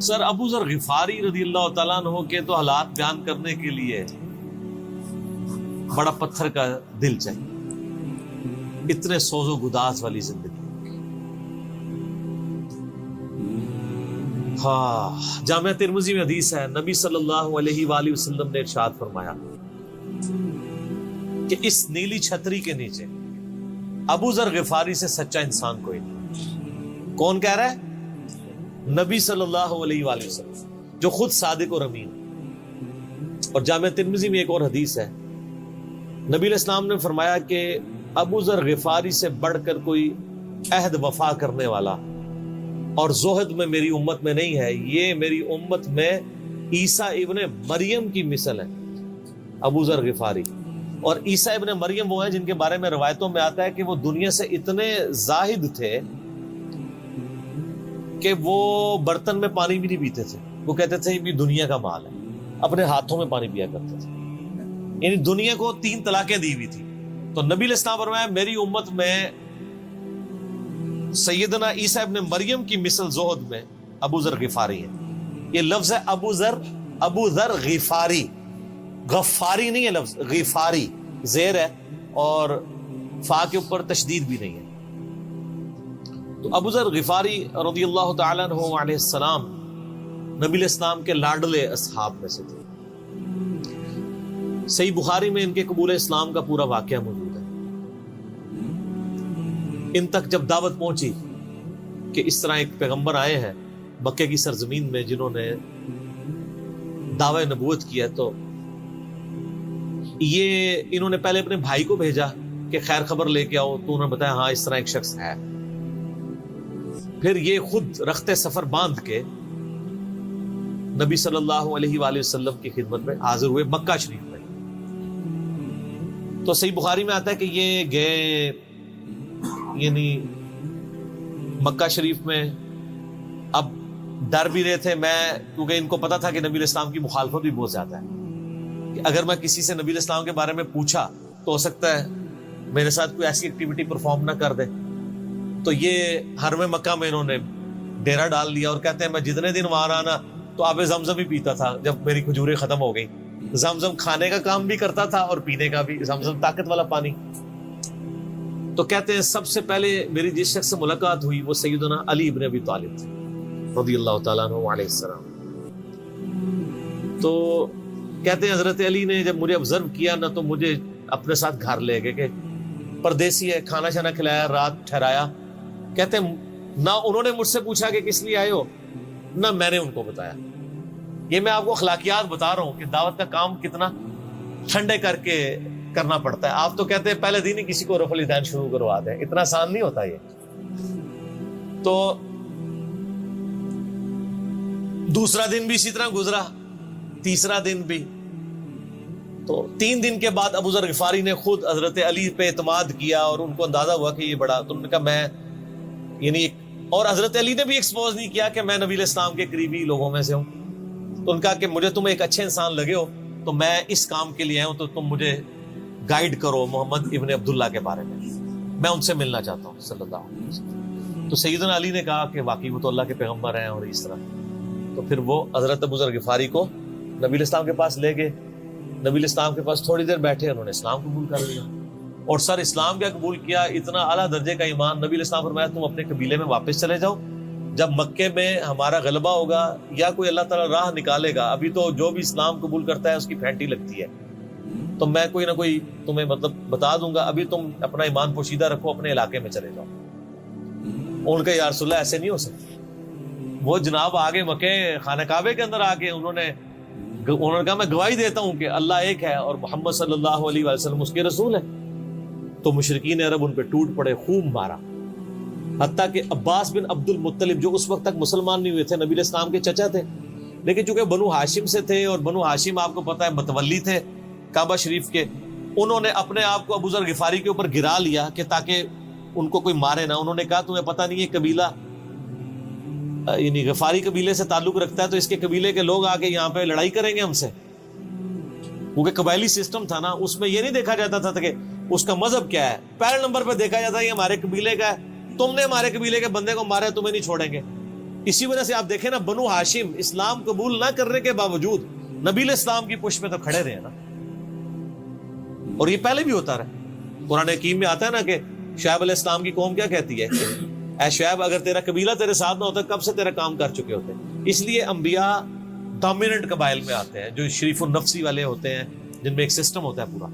سر ابو ذر غفاری رضی اللہ تعالیٰ عنہ کے تو حالات بیان کرنے کے لیے بڑا پتھر کا دل چاہیے، اتنے سوز و گداز والی زندگی۔ جامعہ ترمذی میں حدیث ہے، نبی صلی اللہ علیہ وآلہ وسلم نے ارشاد فرمایا کہ اس نیلی چھتری کے نیچے ابو ذر غفاری سے سچا انسان کوئی نہیں۔ کون کہہ رہا ہے؟ نبی صلی اللہ علیہ وآلہ وسلم، جو خود صادق اور امین۔ اور جامعہ ترمذی میں ایک اور حدیث ہے، نبی علیہ السلام نے فرمایا کہ ابو ذر غفاری سے بڑھ کر کوئی عہد وفا کرنے والا اور زہد میں میری امت میں نہیں ہے۔ یہ میری امت میں عیسیٰ ابن مریم کی مثل ہے، ابو ذر غفاری۔ اور عیسیٰ ابن مریم وہ ہیں جن کے بارے میں روایتوں میں آتا ہے کہ وہ دنیا سے اتنے زاہد تھے کہ وہ برتن میں پانی بھی نہیں پیتے تھے، وہ کہتے تھے یہ دنیا کا مال ہے، اپنے ہاتھوں میں پانی پیا کرتے تھے۔ یعنی دنیا کو 3 طلاقیں دی ہوئی تھی۔ تو نبی علیہ السلام فرمایا میری امت میں سیدنا عیسیٰ ابن مریم کی مثل زہد میں ابو ذر غفاری ہے۔ یہ لفظ ہے ابو ذر غفاری، غفاری نہیں ہے لفظ، غفاری زیر ہے اور فا کے اوپر تشدید بھی نہیں ہے۔ تو ابو ذر غفاری رضی اللہ تعالیٰ عنہ علیہ السلام نبی علیہ السلام کے لاڈلے اصحاب میں سے تھے۔ صحیح بخاری میں ان کے قبول اسلام کا پورا واقعہ موجود ہے۔ ان تک جب دعوت پہنچی کہ اس طرح ایک پیغمبر آئے ہیں مکے کی سرزمین میں جنہوں نے دعوی نبوت کیا، تو یہ انہوں نے پہلے اپنے بھائی کو بھیجا کہ خیر خبر لے کے آؤ، تو انہوں نے بتایا ہاں اس طرح ایک شخص ہے۔ پھر یہ خود رخت سفر باندھ کے نبی صلی اللہ علیہ وآلہ وسلم کی خدمت میں حاضر ہوئے مکہ شریف میں۔ تو صحیح بخاری میں آتا ہے کہ یہ گئے یعنی مکہ شریف میں، اب ڈر بھی رہے تھے، میں کیونکہ ان کو پتا تھا کہ نبی علیہ السلام کی مخالفت بھی بہت زیادہ ہے، کہ اگر میں کسی سے نبی علیہ السلام کے بارے میں پوچھا تو ہو سکتا ہے میرے ساتھ کوئی ایسی ایکٹیویٹی پرفارم نہ کر دے۔ تو یہ حرم مکہ میں انہوں نے ڈیرا ڈال لیا اور کہتے ہیں میں جتنے دن وہاں رہا نا تو آب زمزم ہی پیتا تھا۔ جب میری کھجوریں ختم ہو گئی، زمزم کھانے کا کام بھی کرتا تھا اور پینے کا بھی، زمزم طاقت والا پانی۔ تو کہتے ہیں سب سے پہلے میری جس شخص سے ملاقات ہوئی وہ سیدنا علی ابن ابی طالب تھے رضی اللہ تعالیٰ عنہ علیہ السلام۔ تو کہتے ہیں حضرت علی نے جب مجھے آبزرو کیا نا تو مجھے اپنے ساتھ گھر لے گئے، کہ پردیسی ہے، کھانا شانا کھلایا، رات ٹھہرایا۔ کہتے ہیں نہ انہوں نے مجھ سے پوچھا کہ کس لیے آئے ہو، نہ میں نے ان کو بتایا۔ یہ میں آپ کو اخلاقیات بتا رہا ہوں کہ دعوت کا کام کتنا ٹھنڈے کر کے کرنا پڑتا ہے۔ آپ تو کہتے ہیں پہلے دن ہی کسی کو رفع الیدین شروع کروا دیں، اتنا آسان نہیں ہوتا یہ۔ تو دوسرا دن بھی اسی طرح گزرا، تیسرا دن بھی۔ تو 3 دن کے بعد ابو ذر غفاری نے خود حضرت علی پہ اعتماد کیا اور ان کو اندازہ ہوا کہ یہ بڑا، تو انہوں نے کہا میں یعنی، اور حضرت علی نے بھی ایکسپوز نہیں کیا کہ میں نبی علیہ السلام کے قریبی لوگوں میں سے ہوں۔ تو ان کا کہ مجھے تم ایک اچھے انسان لگے ہو تو میں اس کام کے لیے آیا ہوں، تو تم مجھے گائیڈ کرو محمد ابن عبداللہ کے بارے میں ان سے ملنا چاہتا ہوں صلی اللہ علیہ وسلم۔ تو سیدنا علی نے کہا کہ واقعی وہ تو اللہ کے پیغمبر ہیں اور اس طرح۔ تو پھر وہ حضرت ابو ذر غفاری کو نبی علیہ السلام کے پاس لے گئے، نبی علیہ السلام کے پاس تھوڑی دیر بیٹھے، انہوں نے اسلام قبول کر لیا۔ اور سر اسلام کیا قبول کیا، اتنا اعلیٰ درجے کا ایمان۔ نبی علیہ السلام فرمایا تم اپنے قبیلے میں واپس چلے جاؤ، جب مکے میں ہمارا غلبہ ہوگا یا کوئی اللہ تعالیٰ راہ نکالے گا، ابھی تو جو بھی اسلام قبول کرتا ہے اس کی پھینٹی لگتی ہے، تو میں کوئی نہ کوئی تمہیں مطلب بتا دوں گا، ابھی تم اپنا ایمان پوشیدہ رکھو، اپنے علاقے میں چلے جاؤ۔ ان کا یا رسول اللہ ایسے نہیں ہو سکتا۔ وہ جناب آگے مکے خانہ کعبے کے اندر آ کے انہوں نے کہا میں گواہی دیتا ہوں کہ اللہ ایک ہے اور محمد صلی اللہ علیہ وسلم اس کے رسول ہے۔ تو مشرکین عرب ان پہ ٹوٹ پڑے، خوب مارا، حتیٰ کہ عباس بن عبد المطلب جو اس وقت تک مسلمان نہیں ہوئے تھے، نبی علیہ السلام کے چچا تھے، لیکن چونکہ بنو ہاشم سے تھے اور بنو ہاشم آپ کو پتہ ہے متولی تھے کعبہ شریف کے، انہوں نے اپنے آپ کو ابو ذر غفاری کے اوپر گرا لیا کہ تاکہ ان کو کوئی مارے نہ۔ انہوں نے کہا تمہیں پتہ نہیں ہے قبیلہ یعنی غفاری قبیلے سے تعلق رکھتا ہے تو اس کے قبیلے کے لوگ آ کے یہاں پہ لڑائی کریں گے ہم سے، کیونکہ قبائلی سسٹم تھا نا، اس میں یہ نہیں دیکھا جاتا تھا کہ اس کا مذہب کیا ہے، پہلے نمبر پہ دیکھا جاتا ہے یہ ہمارے قبیلے کا ہے، تم نے ہمارے قبیلے کے بندے کو مارا ہے، تمہیں نہیں چھوڑیں گے۔ اسی وجہ سے آپ دیکھیں نا، بنو ہاشم اسلام قبول نہ کرنے کے باوجود نبی علیہ السلام کی پشت میں تو کھڑے رہے نا، اور یہ پہلے بھی ہوتا رہا۔ قرآن حکیم میں آتا ہے نا کہ شعیب علیہ السلام کی قوم کیا کہتی ہے، اے شعیب اگر تیرا قبیلہ تیرے ساتھ نہ ہوتا کب سے تیرا کام کر چکے ہوتے۔ اس لیے انبیاء ڈومیننٹ قبائل میں آتے ہیں، جو شریف النفسی والے ہوتے ہیں، جن میں ایک سسٹم ہوتا ہے پورا۔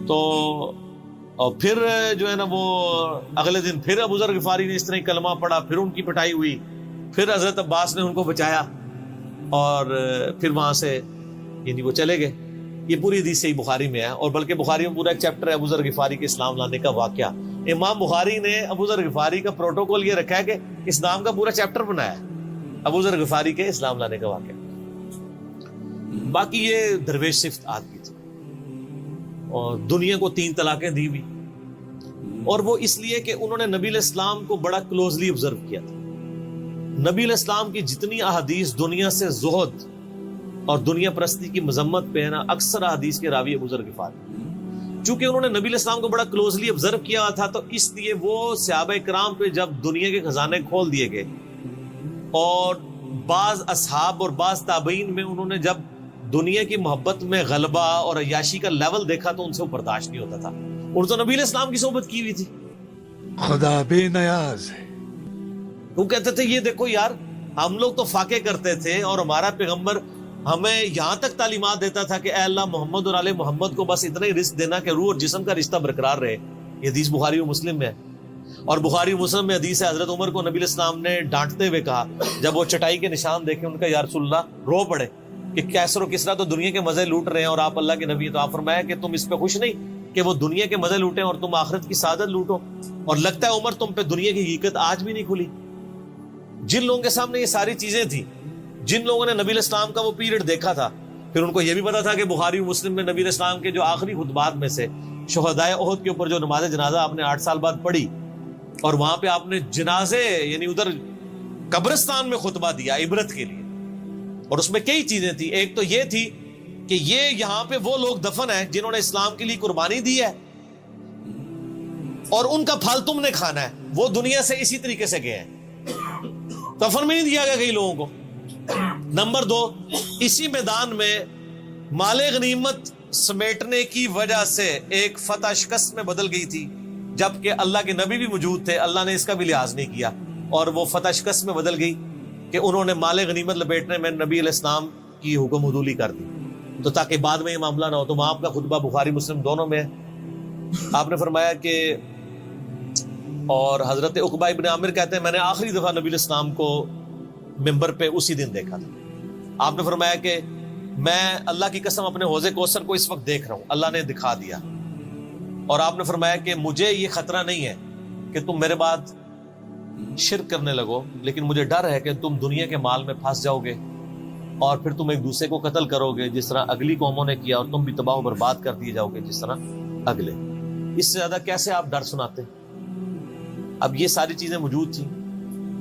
تو اور پھر جو ہے نا وہ اگلے دن پھر ابو ذر غفاری نے اس طرح کلمہ پڑھا، پھر ان کی پٹائی ہوئی، پھر حضرت عباس نے ان کو بچایا، اور پھر وہاں سے یعنی وہ چلے گئے۔ یہ پوری حدیث صحیح بخاری میں ہے، اور بلکہ بخاری میں پورا ایک چیپٹر ہے ابو ذر غفاری کے اسلام لانے کا واقعہ۔ امام بخاری نے ابو ذر غفاری کا پروٹوکول یہ رکھا ہے کہ اسلام کا پورا چیپٹر بنایا ہے ابو ذر غفاری کے اسلام لانے کا واقعہ۔ باقی یہ درویش صفت آدمی تھی، اور دنیا کو 3 طلاقیں دی ہوئی، اور وہ اس لیے کہ انہوں نے نبی علیہ السلام کو بڑا کلوزلی آبزرو کیا تھا۔ نبی علیہ السلام کی جتنی احادیث دنیا سے زہد اور دنیا پرستی کی مذمت پہ ہے نا، اکثر احادیث کے راوی ابو ذر غفاری۔ چونکہ انہوں نے نبی علیہ السلام کو بڑا کلوزلی آبزرو کیا تھا، تو اس لیے وہ صحابہ کرام پہ جب دنیا کے خزانے کھول دیے گئے، اور بعض اصحاب اور بعض تابعین میں انہوں نے جب دنیا کی محبت میں غلبہ اور عیاشی کا لیول دیکھا تو ان سے وہ برداشت نہیں ہوتا تھا۔ اور تو نبی علیہ السلام کی صحبت کی ہوئی تھی، خدا بے نیاز ہے۔ وہ کہتے تھے یہ دیکھو یار، ہم لوگ تو فاقے کرتے تھے، اور ہمارا پیغمبر ہمیں یہاں تک تعلیمات دیتا تھا کہ اے اللہ محمد اور آل محمد کو بس اتنا ہی رزق دینا کہ روح اور جسم کا رشتہ برقرار رہے۔ یہ حدیث بخاری و مسلم میں ہے، اور بخاری و مسلم میں حدیث ہے حضرت عمر کو نبی علیہ السلام نے ڈانٹتے ہوئے کہا، جب وہ چٹائی کے نشان دیکھے ان کا یا رسول اللہ رو پڑے کہ کیسر و کسرا تو دنیا کے مزے لوٹ رہے ہیں اور آپ اللہ کے نبی، تو آپ فرمایا کہ تم اس پہ خوش نہیں کہ وہ دنیا کے مزے لوٹیں اور تم آخرت کی سعادت لوٹو؟ اور لگتا ہے عمر تم پہ دنیا کی حقیقت آج بھی نہیں کھلی۔ جن لوگوں کے سامنے یہ ساری چیزیں تھیں، جن لوگوں نے نبی علیہ السلام کا وہ پیریڈ دیکھا تھا، پھر ان کو یہ بھی پتا تھا کہ بخاری و مسلم میں نبی علیہ السلام کے جو آخری خطبات میں سے شہدائے احد کے اوپر جو نماز جنازہ آپ نے 8 سال بعد پڑھی، اور وہاں پہ آپ نے جنازے یعنی ادھر قبرستان میں خطبہ دیا عبرت کے لیے، اور اس میں کئی چیزیں تھیں۔ ایک تو یہ تھی کہ یہ یہاں پہ وہ لوگ دفن ہیں جنہوں نے اسلام کے لیے قربانی دی ہے، اور ان کا پھل تم نے کھانا ہے۔ وہ دنیا سے اسی طریقے سے گئے ہیں، دفن میں نہیں دیا گیا کئی لوگوں کو۔ نمبر 2، اسی میدان میں مال غنیمت سمیٹنے کی وجہ سے ایک فتح شکست میں بدل گئی تھی، جبکہ اللہ کے نبی بھی موجود تھے، اللہ نے اس کا بھی لحاظ نہیں کیا، اور وہ فتح شکست میں بدل گئی کہ انہوں نے مال غنیمت لپیٹنے میں نبی علیہ السلام کی حکم حدولی کر دی، تو تاکہ بعد میں یہ معاملہ نہ ہو۔ تو آپ کا خطبہ بخاری مسلم دونوں میں ہے۔ آپ نے فرمایا کہ، اور حضرت عقبہ ابن عامر کہتے ہیں میں نے آخری دفعہ نبی علیہ السلام کو ممبر پہ اسی دن دیکھا تھا۔ آپ نے فرمایا کہ میں اللہ کی قسم اپنے حوض کوثر کو اس وقت دیکھ رہا ہوں، اللہ نے دکھا دیا، اور آپ نے فرمایا کہ مجھے یہ خطرہ نہیں ہے کہ تم میرے بعد شرک کرنے لگو، لیکن مجھے ڈر ہے کہ تم دنیا کے مال میں پھنس جاؤ گے، اور پھر تم ایک دوسرے کو قتل کرو گے جس طرح اگلی قوموں نے کیا، اور تم بھی تباہ و برباد کر دیے جاؤ گے جس طرح اگلے۔ اس سے زیادہ کیسے آپ ڈر سناتے؟ اب یہ ساری چیزیں موجود تھیں۔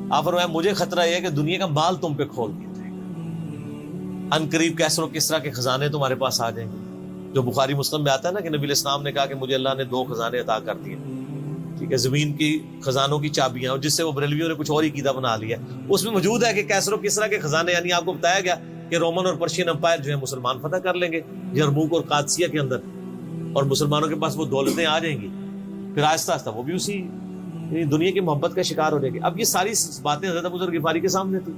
آپ فرمایا مجھے خطرہ یہ ہے کہ دنیا کا مال تم پہ کھول دیا جائے گا، ان قریب کیسر و کسرا کے خزانے تمہارے پاس آ جائیں گے، جو بخاری مسلم میں آتا ہے نا کہ نبی علیہ السلام نے کہا کہ مجھے اللہ نے 2 خزانے عطا کر دیے، ٹھیک ہے، زمین کی خزانوں کی چابیاں، اور جس سے وہ بریلویوں نے کچھ اور ہی قیدا بنا لیا۔ اس میں موجود ہے کہ کیسر و کسرا کے خزانے، یعنی آپ کو بتایا گیا کہ رومن اور پرشین امپائر جو ہے مسلمان فتح کر لیں گے یرموک اور قادسیہ کے اندر، اور مسلمانوں کے پاس وہ دولتیں آ جائیں گی، پھر آہستہ آہستہ وہ بھی اسی دنیا کی محبت کا شکار ہو جائے گی۔ اب یہ ساری باتیں حضرت ابو ذر غفاری کے سامنے تھی،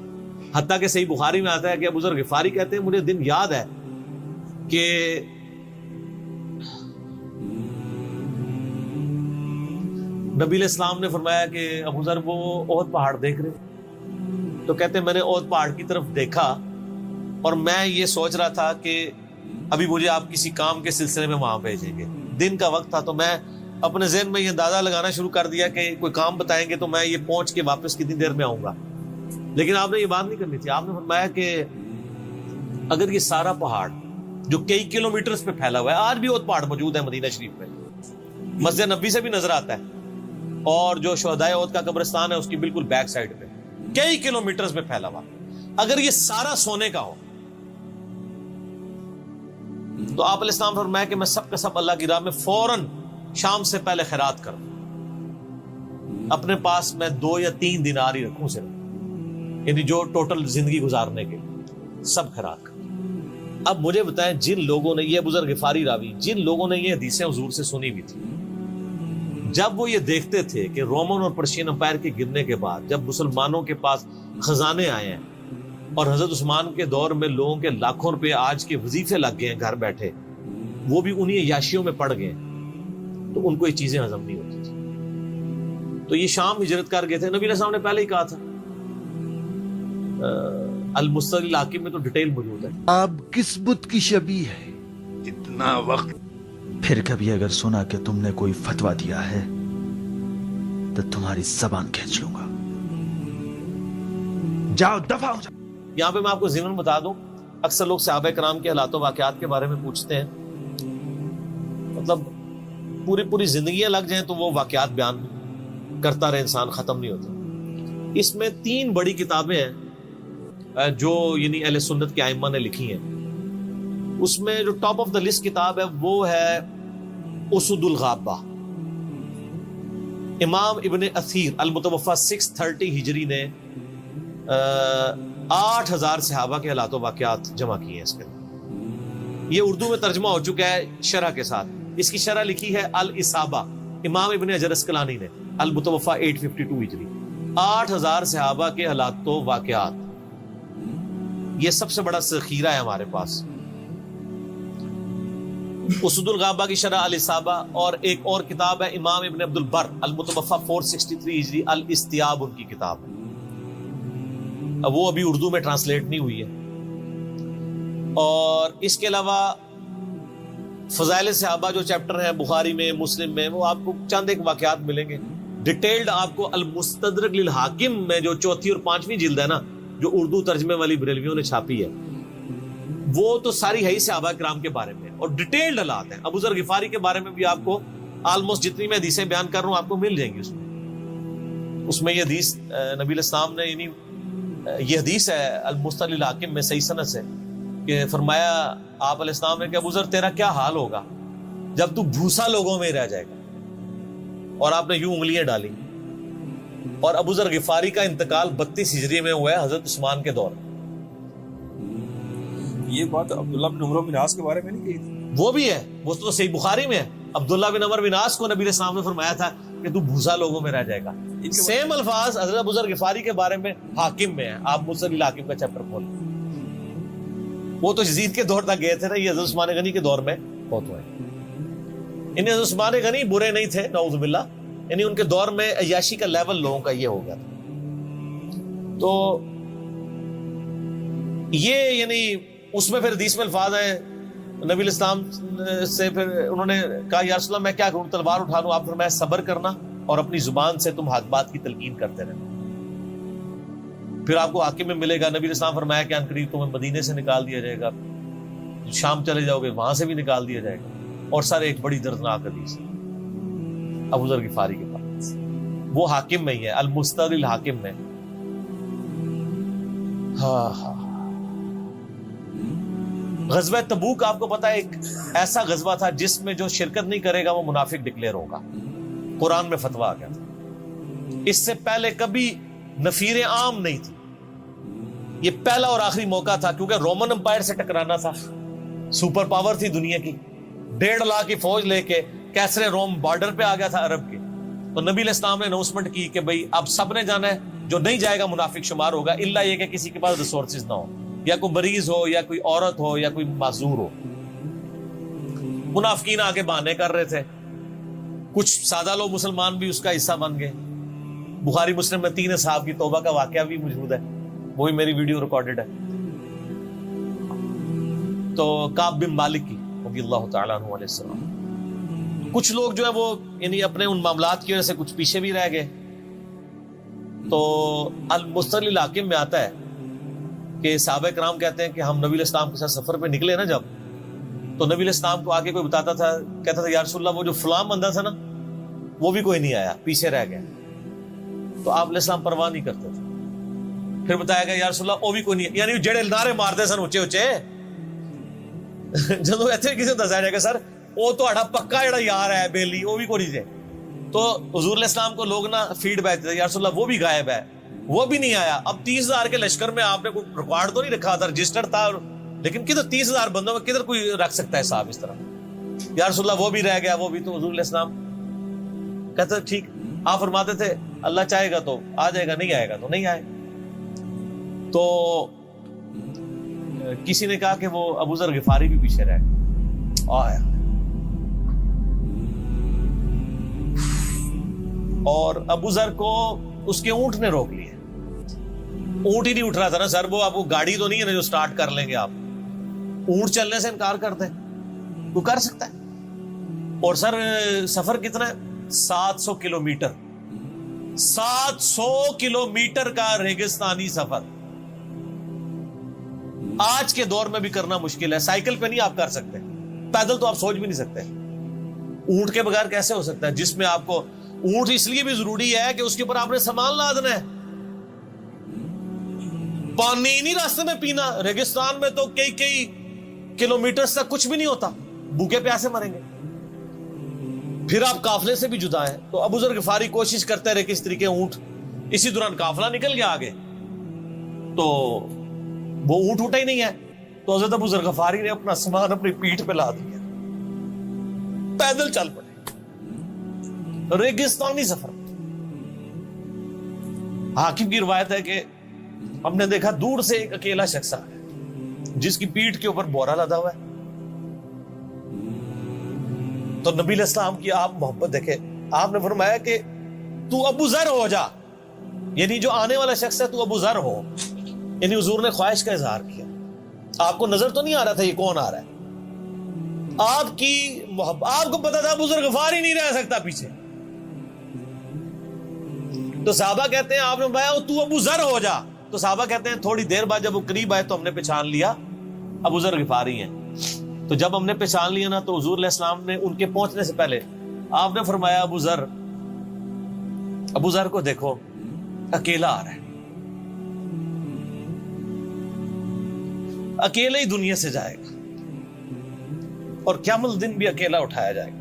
حتیٰ کہ صحیح بخاری میں آتا ہے کہ ابو ذر غفاری کہتے ہیں مجھے دن یاد ہے کہ نبی علیہ السلام نے فرمایا کہ ابو ذر وہ احد پہاڑ دیکھ رہے، تو کہتے ہیں میں نے احد پہاڑ کی طرف دیکھا، اور میں یہ سوچ رہا تھا کہ ابھی مجھے آپ کسی کام کے سلسلے میں وہاں بھیجیں گے، دن کا وقت تھا، تو میں اپنے ذہن میں یہ اندازہ لگانا شروع کر دیا کہ کوئی کام بتائیں گے تو میں یہ پہنچ کے واپس کتنی دیر میں آؤں گا، لیکن آپ نے یہ بات نہیں کرنی تھی۔ آپ نے فرمایا کہ اگر یہ سارا پہاڑ جو کئی کلومیٹرز پہ پھیلا ہوا ہے، آج بھی وہ پہاڑ موجود ہے مدینہ شریف میں، مسجد نبی سے بھی نظر آتا ہے، اور جو شہدائے احد کا قبرستان ہے اس کی بالکل بیک سائڈ پہ کئی کلومیٹرز پہ پھیلا ہوا، اگر یہ سارا سونے کا ہو تو آپ علیہ السلام فرمایا کہ میں سب کا سب اللہ کی راہ میں فوراً شام سے پہلے خیرات کروں۔ اپنے پاس میں 2 یا 3 دینار ہی رکھوں صرف، یعنی جو ٹوٹل زندگی گزارنے کے سب خیرات کر۔ اب مجھے بتائیں جن لوگوں نے، یہ ابو ذر غفاری راوی، جن لوگوں نے یہ حدیثیں حضور سے سنی ہوئی تھی، جب وہ یہ دیکھتے تھے کہ رومن اور پرشین امپائر کے گرنے کے بعد جب مسلمانوں کے پاس خزانے آئے ہیں اور حضرت عثمان کے دور میں لوگوں کے لاکھوں روپے آج کے وظیفے لگ گئے ہیں گھر بیٹھے، وہ بھی انہی عیاشیوں میں پڑ گئے، تو ان کو یہ چیزیں ہضم نہیں ہوتی تھی۔ تو یہ شام ہجرت کر گئے تھے۔ نبی علیہ السلام نے پہلے ہی کہا تھا، المستدرک الحاکم میں تو ڈیٹیل موجود ہے۔ آپ کس بت کی شبیہ ہے؟ اتنا وقت پھر کبھی اگر سنا کہ تم نے کوئی فتویٰ دیا ہے تو تمہاری زبان کھینچ لوں گا، جاؤ دفع ہو جاؤ۔ یہاں پہ میں آپ کو ضمن بتا دوں، اکثر لوگ صحابہ کرام کے حالات و واقعات کے بارے میں پوچھتے ہیں، مطلب پوری زندگیاں لگ جائیں تو وہ واقعات بیان کرتا رہے انسان، ختم نہیں ہوتا۔ اس میں 3 بڑی کتابیں ہیں جو یعنی اہل سنت کے ائمہ نے لکھی ہیں۔ اس میں جو ٹاپ آف دا لسٹ کتاب ہے وہ ہے اسد الغابہ۔ امام ابن اثیر المتوفی 630 ہجری نے 8000 صحابہ کے حالات و واقعات جمع کیے ہیں اس کے اندر۔ یہ اردو میں ترجمہ ہو چکا ہے شرح کے ساتھ۔ اس کی شرح لکھی ہے الاصابہ، امام ابن حجر اسقلانی نے، المتوفی 852 ہجری۔ 8000 صحابہ کے حالات و واقعات، یہ سب سے بڑا ذخیرہ ہے ہمارے پاس۔ اسد الغابہ کی شرح الاصابہ، اور ایک اور کتاب ہے امام ابن عبد البر المتوفی 463 ہجری، الاستیاب ان کی کتاب ہے۔ اب وہ ابھی اردو میں ٹرانسلیٹ نہیں ہوئی ہے۔ اور اس کے علاوہ فضائل صحابہ جو چیپٹر ہیں بخاری میں، مسلم میں، وہ آپ کو چند ایک واقعات ملیں گے۔ ڈیٹیلڈ آپ کو المستدرک للحاکم میں جو 4تھی اور 5ویں جلد ہے نا، جو اردو ترجمے والی بریلویوں نے چھاپی ہے، وہ تو ساری ہے ہی صحابہ کرام کے بارے میں، اور ڈیٹیلڈ حالات ہیں۔ ابو ذر غفاری کے بارے میں بھی آپ کو آلموسٹ جتنی میں حدیثیں بیان کر رہا ہوں آپ کو مل جائیں گی۔ اس میں یہ حدیث نبی علیہ السلام نے، یعنی یہ حدیث ہے المستدرک للحاکم میں صحیح سند سے، کہ فرمایا آپ علیہ السلام نے کہ ابو ذر تیرا کیا حال ہوگا جب تو بھوسا لوگوں میں رہ جائے گا، اور آپ نے یوں انگلیاں ڈالی۔ اور ابو ذر غفاری کا انتقال 32 ہجری میں ہوا ہے حضرت عثمان کے دور میں۔ یہ بات عبداللہ بن عمر بن عاص کے بارے میں نہیں کہی تھی؟ وہ بھی ہے، وہ تو صحیح بخاری میں ہے۔ عبداللہ بن عمر بن عاص کو نبی علیہ السلام نے فرمایا تھا کہ تو بھوسا لوگوں میں رہ جائے گا۔ سیم الفاظ حضرت ابو ذر غفاری کے بارے میں حاکم میں ہے۔ آپ مستدرک الحاکم کا چیپٹر کھول، وہ تو یزید کے دور تک گئے تھے نا، یہ حضرت عثمان غنی کے دور میں بہت ہوئے۔ انہیں حضرت عثمان غنی برے نہیں تھے نعوذ باللہ، یعنی ان کے دور میں عیاشی کا لیول لوگوں کا یہ ہو گیا تھا۔ تو یہ یعنی اس میں پھر حدیث میں الفاظ ہیں نبی علیہ السلام سے، پھر انہوں نے کہا یا رسول اللہ میں کیا کروں، تلوار اٹھا لوں؟ آپ فرمایا صبر کرنا اور اپنی زبان سے تم حق بات کی تلقین کرتے رہنا، پھر آپ کو حاکم میں ملے گا۔ نبی علیہ السلام فرمایا کہ ان قریب تمہیں مدینے سے نکال دیا جائے گا، شام چلے جاؤ گے وہاں سے بھی نکال دیا جائے گا، اور سارے ایک بڑی دردناک حدیث ابو ذر غفاری کے پاس، وہ حاکم میں ہی ہے، المستدرک الحاکم میں۔ ہاں غزوہ تبوک آپ کو پتا ہے ایک ایسا غزوہ تھا جس میں جو شرکت نہیں کرے گا وہ منافق ڈکلیئر ہوگا، قرآن میں فتویٰ آ گیا تھا۔ اس سے پہلے کبھی نفیر عام نہیں تھی، یہ پہلا اور آخری موقع تھا، کیونکہ رومن امپائر سے ٹکرانا تھا، سپر پاور تھی دنیا کی، 1.5 لاکھ کی فوج لے کے کیسرے روم بارڈر پہ آ گیا تھا عرب کے۔ تو نبی علیہ السلام نے اناؤنسمنٹ کی کہ بھئی اب سب نے جانا ہے، جو نہیں جائے گا منافق شمار ہوگا، الا یہ کہ کسی کے پاس ریسورسز نہ ہو، یا کوئی مریض ہو، یا کوئی عورت ہو، یا کوئی معذور ہو۔ منافقین آگے بہانے کر رہے تھے، کچھ سادہ لوگ مسلمان بھی اس کا حصہ بن گئے۔ بخاری مسلم میں 3 اصحاب کی توبہ کا واقعہ بھی موجود ہے، وہ بھی میری ویڈیو ریکارڈڈ ہے۔ تو کعب بن مالک کی رضی اللہ تعالیٰ عنہ علیہ السلام، کچھ لوگ جو ہے وہ یعنی اپنے ان معاملات کی وجہ سے کچھ پیچھے بھی رہ گئے۔ تو المستدرک الحاکم میں آتا ہے کہ صحابہ کرام کہتے ہیں کہ ہم نبی علیہ السلام کے ساتھ سفر پہ نکلے نا جب، تو نبی علیہ السلام کو آگے کوئی بتاتا تھا، کہتا تھا یا رسول اللہ وہ جو فلاں بندہ تھا نا وہ بھی کوئی نہیں آیا، پیچھے رہ گیا۔ تو آپ علیہ السلام پرواہ نہیں کرتے تھے۔ پھر بتایا گیا یا رسول اللہ وہ بھی کوئی نہیں، یعنی جڑے نعرے مارتے سن اچے اچے، جدوں ایتھے کسی دسیا جائے گا سر وہ تہاڈا پکا جڑا یار ہے بیلی وہ بھی کوئی نہیں جائے، تو حضور علیہ السلام کو لوگ نا فیڈ بیک دیتے یا رسول اللہ وہ بھی غائب ہے، وہ بھی نہیں آیا. اب 30,000 کے لشکر میں آپ نے کوئی ریکارڈ تو نہیں رکھا تھا، رجسٹر تھا، لیکن کدھر 30,000 بندوں میں کدھر کوئی رکھ سکتا ہے صاحب اس طرح؟ یا رسول اللہ وہ بھی رہ گیا، وہ بھی. تو حضور علیہ السلام کہتے ٹھیک. آپ فرماتے تھے اللہ چاہے گا تو آ جائے گا، نہیں آئے گا تو نہیں آئے. تو کسی نے کہا کہ وہ ابو ذر غفاری بھی پیچھے رہ گئے. آیا اور ابو ذر کو اس کے اونٹ نے روک لیا. اونٹ ہی نہیں اٹھ رہا تھا نا سر، وہ آپ کو گاڑی تو نہیں ہے نا جو سٹارٹ کر لیں گے آپ. اونٹ چلنے سے انکار کرتے ہیں، وہ کر سکتا ہے. اور سر سفر کتنا ہے؟ 700 کلومیٹر. 700 کلومیٹر کا ریگستانی سفر آج کے دور میں بھی کرنا مشکل ہے. سائیکل پہ نہیں آپ کر سکتے، پیدل تو آپ سوچ بھی نہیں سکتے. اونٹ کے بغیر کیسے ہو سکتا ہے؟ جس میں آپ کو اونٹ اس لیے بھی ضروری ہے کہ اس کے اوپر آپ نے سامان لادنا ہے. پانی نہیں راستے میں پینا. ریگستان میں تو کئی کلومیٹر تک کچھ بھی نہیں ہوتا، بھوکے پیاسے مریں گے. پھر آپ قافلے سے بھی جدا ہیں. تو ابو ذر غفاری کوشش کرتے رہے کہ اس طریقے اونٹ. اسی دوران قافلہ نکل گیا آگے، تو وہ اونٹ اٹھا ہی نہیں ہے. تو حضرت ابو ذر غفاری نے اپنا سامان اپنی پیٹھ پہ لاد دیا، پیدل چل پڑے. ریگستانی سفر. حاکم کی روایت ہے کہ ہم نے دیکھا دور سے ایک اکیلا شخص آیا جس کی پیٹھ کے اوپر بورا لدا ہوا ہے. تو نبی علیہ السلام کی آپ محبت دیکھے، آپ نے فرمایا کہ تو ابو ذر ہو جا، یعنی جو آنے والا شخص ہے تو ابو ذر ہو. یعنی حضور نے خواہش کا اظہار کیا. آپ کو نظر تو نہیں آ رہا تھا یہ کون آ رہا ہے، آپ کی محبت. آپ کو پتا تھا ابو ذر غفاری نہیں رہ سکتا پیچھے. تو صحابہ کہتے ہیں آپ نے فرمایا تو ابو ذر ہو جا. تو صحابہ کہتے ہیں تھوڑی دیر بعد جب وہ قریب آئے تو ہم نے پہچان لیا ابو ذر غفاری ہیں. تو جب ہم نے پہچان لیا نا تو حضور علیہ السلام نے ان کے پہنچنے سے پہلے آپ نے فرمایا ابو ذر کو دیکھو اکیلا آ رہا ہے، اکیلے ہی دنیا سے جائے گا اور قیامت دن بھی اکیلا اٹھایا جائے گا.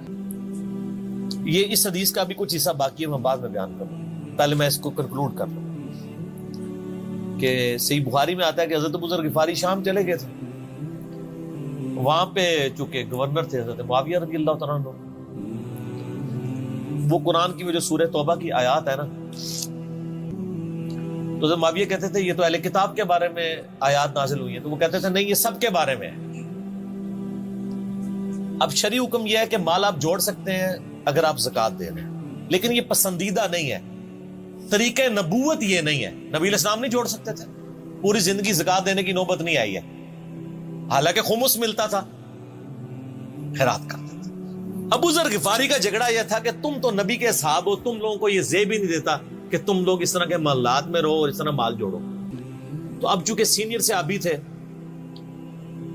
یہ اس حدیث کا بھی کچھ حصہ باقی ہے، میں بعد میں بیان کروں. پہلے میں اس کو کنکلوڈ کر لوں کہ صحیح بخاری میں آتا ہے کہ حضرت ابو ذر غفاری شام چلے گئے تھے. وہاں پہ چونکہ گورنر تھے حضرت معاویہ رضی اللہ تعالیٰ عنہ. وہ قرآن کی وہ جو سورہ توبہ کی آیات ہے نا، تو حضرت معاویہ کہتے تھے یہ تو اہل کتاب کے بارے میں آیات نازل ہوئی ہیں. تو وہ کہتے تھے نہیں، یہ سب کے بارے میں ہے. اب شرعی حکم یہ ہے کہ مال آپ جوڑ سکتے ہیں اگر آپ زکوٰۃ دے رہے ہیں، لیکن یہ پسندیدہ نہیں ہے. طریقہ نبوت یہ نہیں ہے. نبی علیہ السلام نہیں جوڑ سکتے تھے، پوری زندگی زکوٰۃ دینے کی نوبت نہیں آئی ہے. حالانکہ خمس ملتا تھا، خیرات کرتے تھے. ابو ذر غفاری کا جھگڑا یہ تھا کہ تم تو نبی کے اصحاب ہو، تم لوگوں کو یہ زیب ہی نہیں دیتا کہ تم لوگ اس طرح کے محلات میں رہو اور اس طرح مال جوڑو. تو اب چونکہ سینئر صحابی تھے،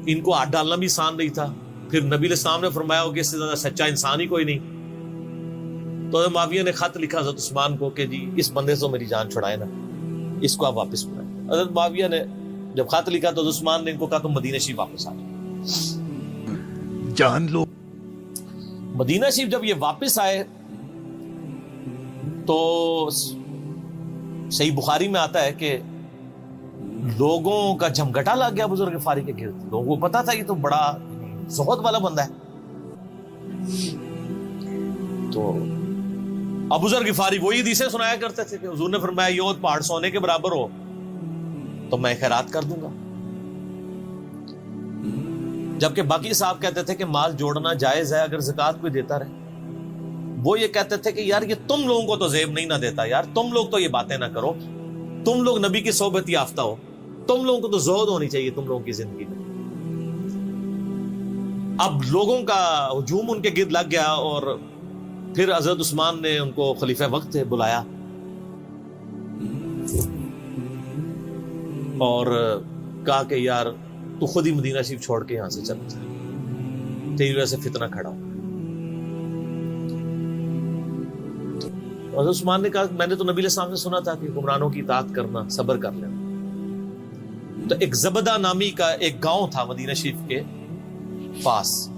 ان کو ہاتھ ڈالنا بھی آسان نہیں تھا. پھر نبی علیہ السلام نے فرمایا ہو کہ اس سے زیادہ سچا انسان ہی کوئی نہیں. تو حضرت معاویہ نے خط لکھا حضرت عثمان کو کہ جی اس بندے سے میری جان چھڑائے نا، اس کو آپ واپس بلائیں. حضرت معاویہ نے جب خط لکھا تو حضرت عثمان نے ان کو کہا تم مدینہ شریف واپس آ جاؤ. جان لو. مدینہ شریف جب یہ واپس آئے تو صحیح بخاری میں آتا ہے کہ لوگوں کا جھمگٹا لگ گیا ابو ذر غفاری کے گرد. لوگوں کو پتا تھا یہ تو بڑا زہد والا بندہ ہے. تو ابو ذر غفاری وہی حدیثیں سنایا کرتے تھے کہ حضور نے فرمایا یہ پہاڑ سونے کے برابر ہو تو میں خیرات کر دوں گا. جبکہ باقی صاحب کہتے تھے کہ مال جوڑنا جائز ہے اگر زکوٰۃ کوئی دیتا رہے. وہ یہ کہتے تھے کہ یار یہ تم لوگوں کو تو زیب نہیں نہ دیتا، یار تم لوگ تو یہ باتیں نہ کرو، تم لوگ نبی کی صحبت یافتہ ہو، تم لوگوں کو تو زہد ہونی چاہیے تم لوگوں کی زندگی میں. اب لوگوں کا ہجوم ان کے گرد لگ گیا اور پھر حضرت عثمان نے ان کو خلیفہ وقت بلایا اور کہا کہ یار تو خود ہی مدینہ شریف چھوڑ کے یہاں سے چلا جا، تیری وجہ سے فتنہ کھڑا ہو. حضرت عثمان نے کہا میں نے تو نبی علیہ السلام سے سنا تھا کہ حکمرانوں کی اطاعت کرنا، صبر کر لینا. تو ایک زبدہ نامی کا ایک گاؤں تھا مدینہ شریف کے پاس،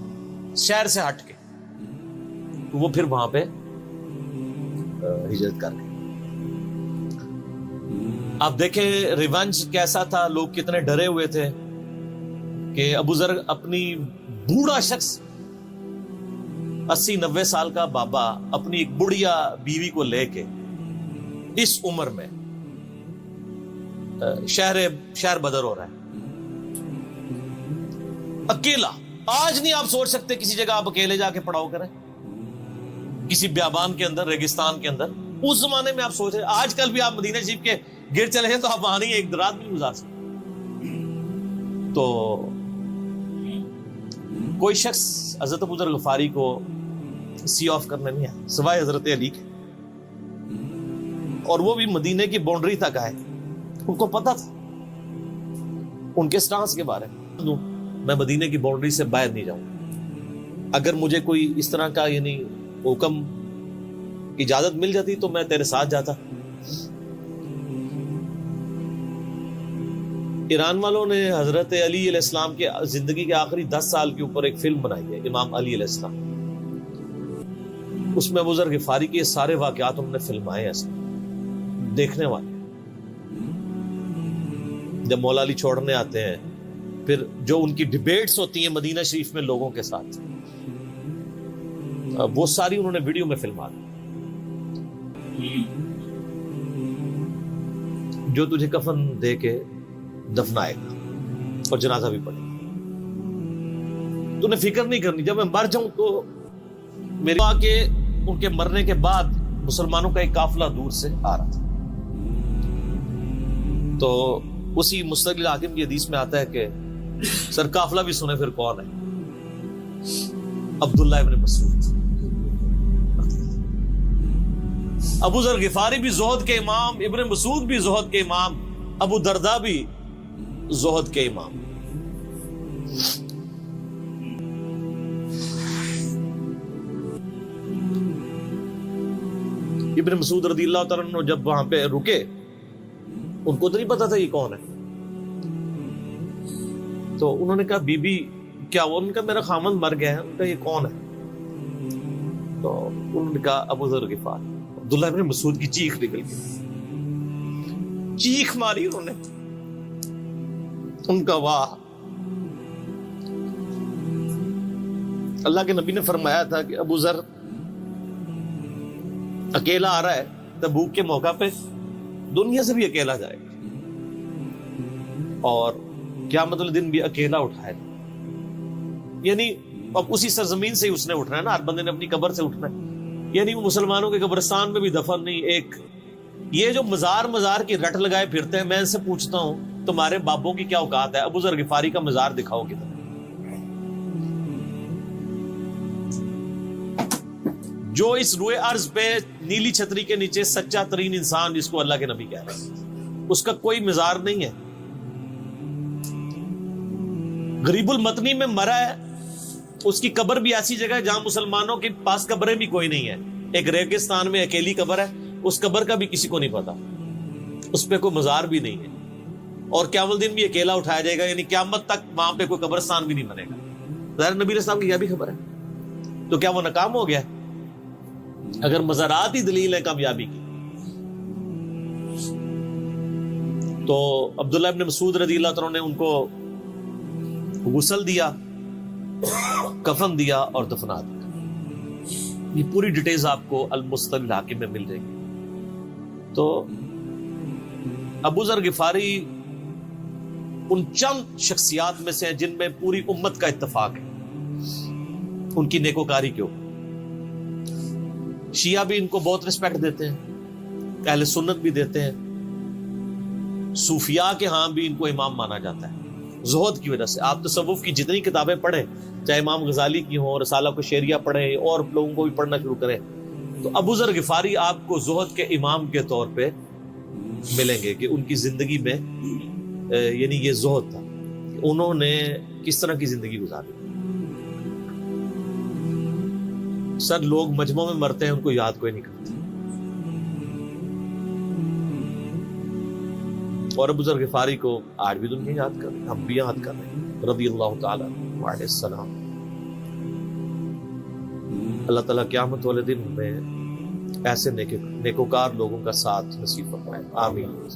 شہر سے ہٹ کے. تو وہ پھر وہاں پہ ہجرت کر کے. آپ دیکھیں ریونج کیسا تھا, لوگ کتنے ڈرے ہوئے تھے کہ ابو ذر اپنی بوڑھا شخص 80-90 سال کا بابا اپنی ایک بڑھیا بیوی کو لے کے اس عمر میں شہر بدر ہو رہا ہے اکیلا. آج نہیں آپ سوچ سکتے کسی جگہ آپ اکیلے جا کے پڑاؤ کریں, کسی بیابان کے اندر, ریگستان کے اندر. اس زمانے میں آپ سوچ رہے, آج کل بھی آپ مدینہ شریف کے گر چلے ہیں تو آپ وہاں نہیں ایک رات بھی گزار سکتے. تو کوئی شخص حضرت ابو ذر غفاری کو سی آف کرنے نہیں آیا سوائے حضرت علی کے, اور وہ بھی مدینے کی باؤنڈری تک آئے. ان کو پتا تھا ان کے سٹانس کے بارے میں مدینے کی باؤنڈری سے باہر نہیں جاؤں. اگر مجھے کوئی اس طرح کا یعنی حکم اجازت مل جاتی تو میں تیرے ساتھ جاتا. ایران والوں نے حضرت علی علیہ السلام کے زندگی کے آخری 10 سال کے اوپر ایک فلم بنائی ہے, امام علی علیہ السلام. اس میں ابو ذر غفاری کے سارے واقعات انہوں نے فلمائے ہیں. دیکھنے والے جب مولا علی چھوڑنے آتے ہیں, پھر جو ان کی ڈیبیٹس ہوتی ہیں مدینہ شریف میں لوگوں کے ساتھ, وہ ساری انہوں نے ویڈیو میں فلما دی. جو تجھے کفن دے کے دفنائے گا اور جنازہ بھی پڑے گا, تو نے فکر نہیں کرنی, جب میں مر جاؤں تو میرے آ کے ان کے مرنے کے بعد مسلمانوں کا ایک قافلہ دور سے آ رہا تھا. تو اسی مستقل حاکم کی حدیث میں آتا ہے کہ سر قافلہ بھی سنے پھر کون ہے, عبداللہ ابن مسعود. ابو ذر غفاری بھی زہد کے امام, ابن مسعود بھی زہد کے امام, ابو درداء بھی زہد کے امام. ابن مسعود رضی اللہ تعالیٰ عنہ جب وہاں پہ رکے, ان کو تو نہیں پتا تھا یہ کون ہے. تو انہوں نے کہا بی بی کیا وہ, ان کا میرا خامند مر گیا ہے. ان کا یہ کون ہے؟ تو انہوں نے کہا ابو ذر غفاری. عبداللہ ابن مسعود کی چیخ نکل گئی, چیخ ماری انہوں نے. ان کا واہ, اللہ کے نبی نے فرمایا تھا کہ ابو ذر اکیلا آ رہا ہے تبوک کے موقع پہ, دنیا سے بھی اکیلا جائے گا, اور قیامت والے دن بھی اکیلا اٹھائے گا. یعنی اب اسی سرزمین سے ہی اس نے اٹھنا ہے نا, ہر بندے نے اپنی قبر سے اٹھنا ہے. یعنی وہ مسلمانوں کے قبرستان میں بھی دفن نہیں. ایک یہ جو مزار کی رٹ لگائے پھرتے ہیں, میں ان سے پوچھتا ہوں تمہارے بابوں کی کیا اوقات ہے؟ ابو ذر غفاری کا مزار دکھاؤ کدھر. جو اس روئے ارض پہ نیلی چھتری کے نیچے سچا ترین انسان جس کو اللہ کے نبی کہہ رہے ہیں, اس کا کوئی مزار نہیں ہے. غریب المتنی میں مرا ہے, اس کی قبر بھی ایسی جگہ ہے جہاں مسلمانوں کے پاس قبریں بھی کوئی نہیں ہے. ایک ریگستان میں اکیلی قبر ہے, اس قبر کا بھی کسی کو نہیں پتا, اس پہ کوئی مزار بھی نہیں ہے, اور قیامت دن بھی اکیلا اٹھایا جائے گا. یعنی قیامت تک وہاں پہ کوئی قبرستان بھی نہیں بنے گا. ظاہر نبی علیہ السلام کی یہ بھی خبر ہے, تو کیا وہ ناکام ہو گیا؟ اگر مزارات ہی دلیل ہے کامیابی کی, تو عبداللہ ابن مسعود رضی اللہ تعالیٰ نے ان کو غسل دیا, کفن دیا اور دفنا دیا. یہ پوری ڈیٹیلز آپ کو المستقل حاکم میں مل جائے گی. تو ابو ذر غفاری ان چند شخصیات میں سے ہیں جن میں پوری امت کا اتفاق ہے ان کی نیکوکاری کے اوپر. شیعہ بھی ان کو بہت رسپیکٹ دیتے ہیں, اہل سنت بھی دیتے ہیں, صوفیاء کے ہاں بھی ان کو امام مانا جاتا ہے زہد کی وجہ سے. آپ تصوف کی جتنی کتابیں پڑھیں, چاہے امام غزالی کی ہوں, رسالہ کو شیریہ پڑھیں, اور لوگوں کو بھی پڑھنا شروع کریں, تو ابو ذر غفاری آپ کو زہد کے امام کے طور پہ ملیں گے کہ ان کی زندگی میں یعنی یہ زہد تھا, انہوں نے کس طرح کی زندگی گزاری. سر لوگ مجمع میں مرتے ہیں, ان کو یاد کوئی نہیں کرتا, اور ابو ذر غفاری کو آج بھی دنیا یاد کر رہے ہیں, ہم بھی یاد کر رہے ہیں رضی اللہ تعالیٰ علیہ السلام. اللہ تعالیٰ قیامت والے دن میں ایسے نیکوکار لوگوں کا ساتھ نصیب فرمائے. آمین.